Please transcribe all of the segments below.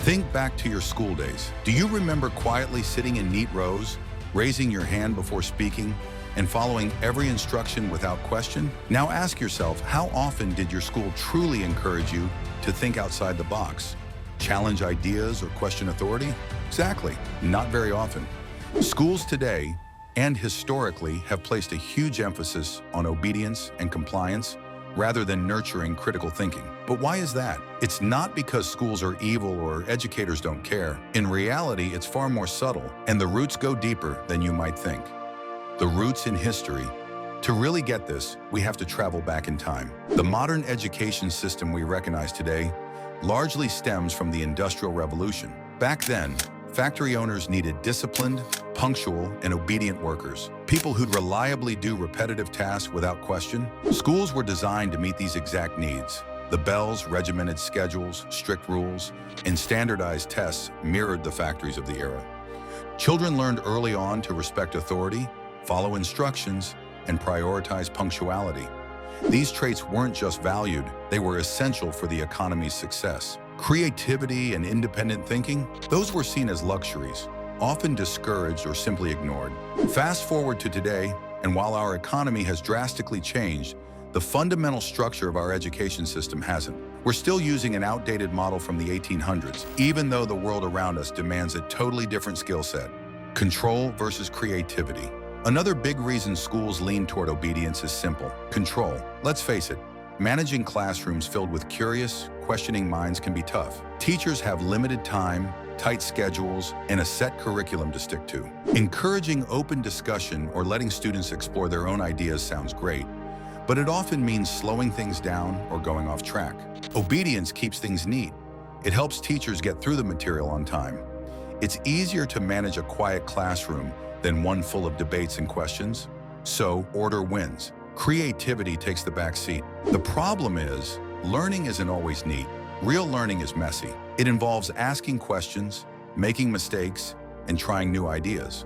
Think back to your school days. Do you remember quietly sitting in neat rows, raising your hand before speaking, and following every instruction without question? Now ask yourself, how often did your school truly encourage you to think outside the box? Challenge ideas or question authority? Exactly, not very often. Schools today, and historically, have placed a huge emphasis on obedience and compliance rather than nurturing critical thinking. But why is that? It's not because schools are evil or educators don't care. In reality, it's far more subtle, and the roots go deeper than you might think. The roots in history. To really get this, we have to travel back in time. The modern education system we recognize today largely stems from the Industrial Revolution. Back then, factory owners needed disciplined, punctual, and obedient workers, people who'd reliably do repetitive tasks without question. Schools were designed to meet these exact needs. The bells, regimented schedules, strict rules, and standardized tests mirrored the factories of the era. Children learned early on to respect authority, follow instructions, and prioritize punctuality. These traits weren't just valued, they were essential for the economy's success. Creativity and independent thinking, those were seen as luxuries, often discouraged or simply ignored. Fast forward to today, and while our economy has drastically changed, the fundamental structure of our education system hasn't. We're still using an outdated model from the 1800s, even though the world around us demands a totally different skill set. Control versus creativity. Another big reason schools lean toward obedience is simple: control. Let's face it, managing classrooms filled with curious, questioning minds can be tough. Teachers have limited time, tight schedules, and a set curriculum to stick to. Encouraging open discussion or letting students explore their own ideas sounds great, but it often means slowing things down or going off track. Obedience keeps things neat. It helps teachers get through the material on time. It's easier to manage a quiet classroom than one full of debates and questions. So, order wins. Creativity takes the back seat. The problem is, learning isn't always neat. Real learning is messy. It involves asking questions, making mistakes, and trying new ideas.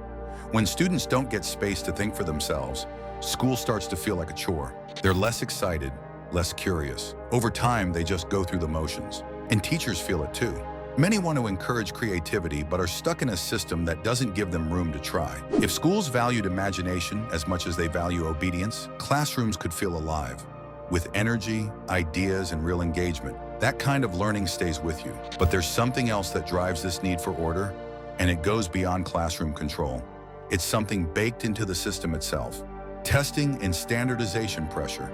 When students don't get space to think for themselves, school starts to feel like a chore. They're less excited, less curious. Over time, they just go through the motions. And teachers feel it too. Many want to encourage creativity but are stuck in a system that doesn't give them room to try. If schools valued imagination as much as they value obedience, classrooms could feel alive, with energy, ideas, and real engagement. That kind of learning stays with you. But there's something else that drives this need for order, and it goes beyond classroom control. It's something baked into the system itself. Testing and standardization pressure.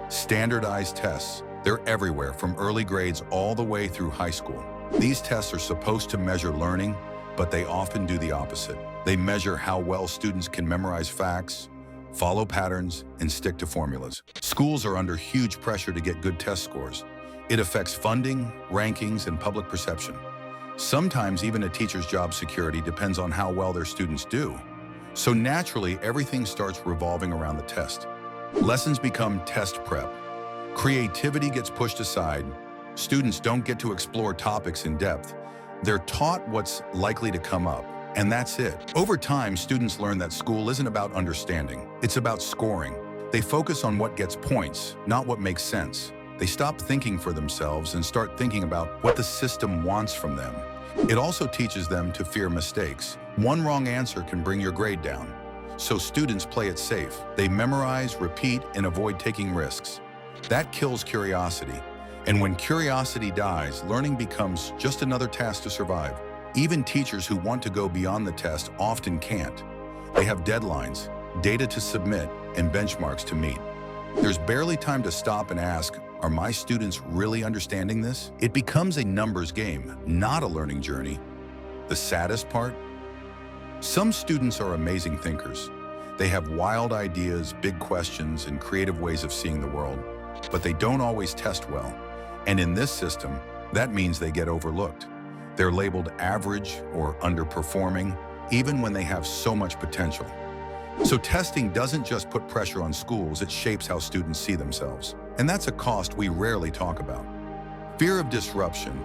Standardized tests, they're everywhere from early grades all the way through high school. These tests are supposed to measure learning, but they often do the opposite. They measure how well students can memorize facts, follow patterns, and stick to formulas. Schools are under huge pressure to get good test scores. It affects funding, rankings, and public perception. Sometimes even a teacher's job security depends on how well their students do. So naturally, everything starts revolving around the test. Lessons become test prep. Creativity gets pushed aside. Students don't get to explore topics in depth. They're taught what's likely to come up, and that's it. Over time, students learn that school isn't about understanding. It's about scoring. They focus on what gets points, not what makes sense. They stop thinking for themselves and start thinking about what the system wants from them. It also teaches them to fear mistakes. One wrong answer can bring your grade down. So students play it safe. They memorize, repeat, and avoid taking risks. That kills curiosity. And when curiosity dies, learning becomes just another task to survive. Even teachers who want to go beyond the test often can't. They have deadlines, data to submit, and benchmarks to meet. There's barely time to stop and ask, are my students really understanding this? It becomes a numbers game, not a learning journey. The saddest part? Some students are amazing thinkers. They have wild ideas, big questions, and creative ways of seeing the world, but they don't always test well. And in this system, that means they get overlooked. They're labeled average or underperforming, even when they have so much potential. So testing doesn't just put pressure on schools, it shapes how students see themselves. And that's a cost we rarely talk about. Fear of disruption.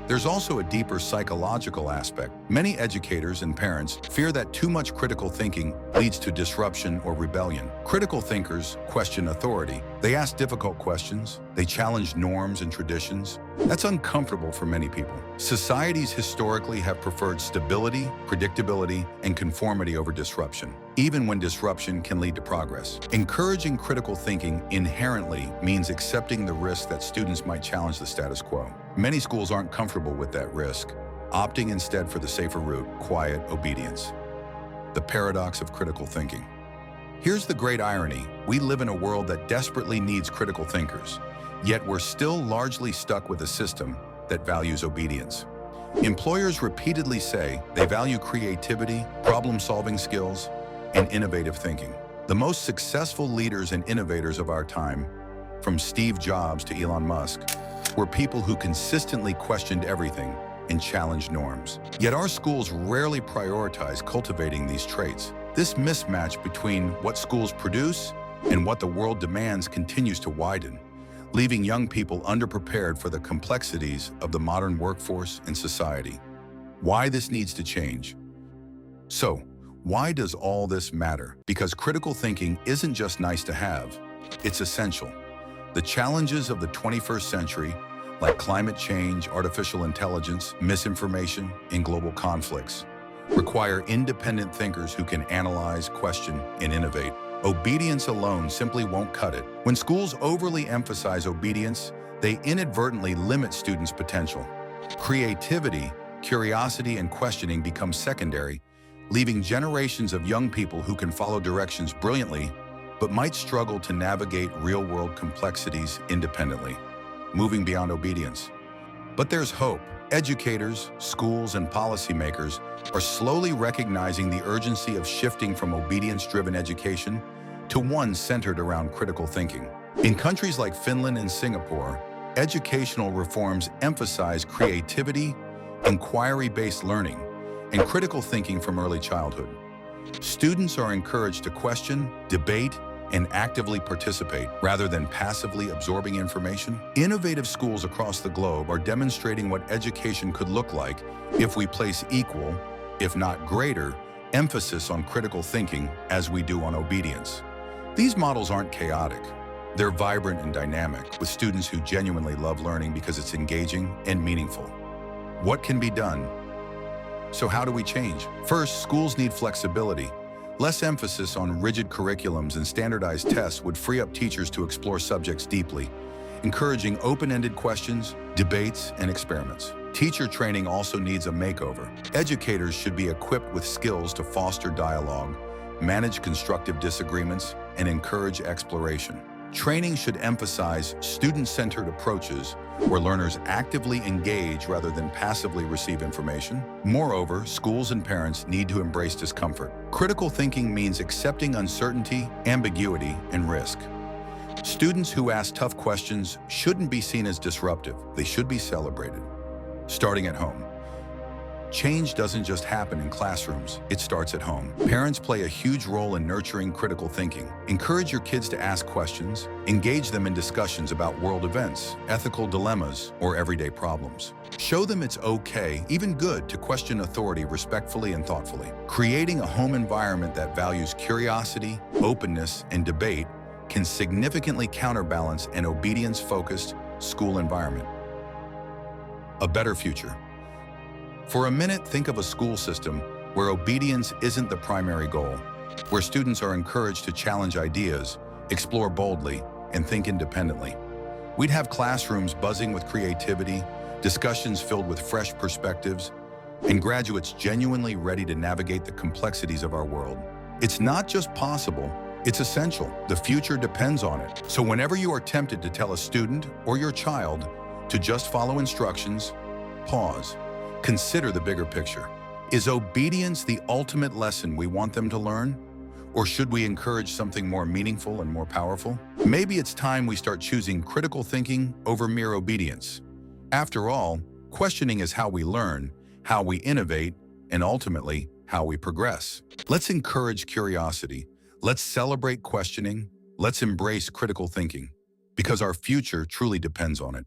There's also a deeper psychological aspect. Many educators and parents fear that too much critical thinking leads to disruption or rebellion. Critical thinkers question authority. They ask difficult questions. They challenge norms and traditions. That's uncomfortable for many people. Societies historically have preferred stability, predictability, and conformity over disruption, even when disruption can lead to progress. Encouraging critical thinking inherently means accepting the risk that students might challenge the status quo. Many schools aren't comfortable with that risk, opting instead for the safer route, quiet obedience. The paradox of critical thinking. Here's the great irony. We live in a world that desperately needs critical thinkers, yet we're still largely stuck with a system that values obedience. Employers repeatedly say they value creativity, problem-solving skills, and innovative thinking. The most successful leaders and innovators of our time, from Steve Jobs to Elon Musk, were people who consistently questioned everything and challenged norms. Yet our schools rarely prioritize cultivating these traits. This mismatch between what schools produce and what the world demands continues to widen, leaving young people underprepared for the complexities of the modern workforce and society. Why this needs to change? So, why does all this matter? Because critical thinking isn't just nice to have, it's essential. The challenges of the 21st century, like climate change, artificial intelligence, misinformation, and global conflicts, require independent thinkers who can analyze, question, and innovate. Obedience alone simply won't cut it. When schools overly emphasize obedience, they inadvertently limit students' potential. Creativity, curiosity, and questioning become secondary, leaving generations of young people who can follow directions brilliantly, but might struggle to navigate real-world complexities independently, moving beyond obedience. But there's hope. Educators, schools, and policymakers are slowly recognizing the urgency of shifting from obedience-driven education to one centered around critical thinking. In countries like Finland and Singapore, educational reforms emphasize creativity, inquiry-based learning, and critical thinking from early childhood. Students are encouraged to question, debate, and actively participate rather than passively absorbing information. Innovative schools across the globe are demonstrating what education could look like if we place equal, if not greater, emphasis on critical thinking as we do on obedience. These models aren't chaotic. They're vibrant and dynamic, with students who genuinely love learning because it's engaging and meaningful. What can be done? So how do we change? First, schools need flexibility. Less emphasis on rigid curriculums and standardized tests would free up teachers to explore subjects deeply, encouraging open-ended questions, debates, and experiments. Teacher training also needs a makeover. Educators should be equipped with skills to foster dialogue, manage constructive disagreements, and encourage exploration. Training should emphasize student-centered approaches where learners actively engage rather than passively receive information. Moreover, schools and parents need to embrace discomfort. Critical thinking means accepting uncertainty, ambiguity, and risk. Students who ask tough questions shouldn't be seen as disruptive. They should be celebrated. Starting at home. Change doesn't just happen in classrooms, it starts at home. Parents play a huge role in nurturing critical thinking. Encourage your kids to ask questions, engage them in discussions about world events, ethical dilemmas, or everyday problems. Show them it's okay, even good, to question authority respectfully and thoughtfully. Creating a home environment that values curiosity, openness, and debate can significantly counterbalance an obedience-focused school environment. A better future. For a minute, think of a school system where obedience isn't the primary goal, where students are encouraged to challenge ideas, explore boldly, and think independently. We'd have classrooms buzzing with creativity, discussions filled with fresh perspectives, and graduates genuinely ready to navigate the complexities of our world. It's not just possible, it's essential. The future depends on it. So whenever you are tempted to tell a student or your child to just follow instructions, pause. Consider the bigger picture. Is obedience the ultimate lesson we want them to learn? Or should we encourage something more meaningful and more powerful? Maybe it's time we start choosing critical thinking over mere obedience. After all, questioning is how we learn, how we innovate, and ultimately, how we progress. Let's encourage curiosity. Let's celebrate questioning. Let's embrace critical thinking, because our future truly depends on it.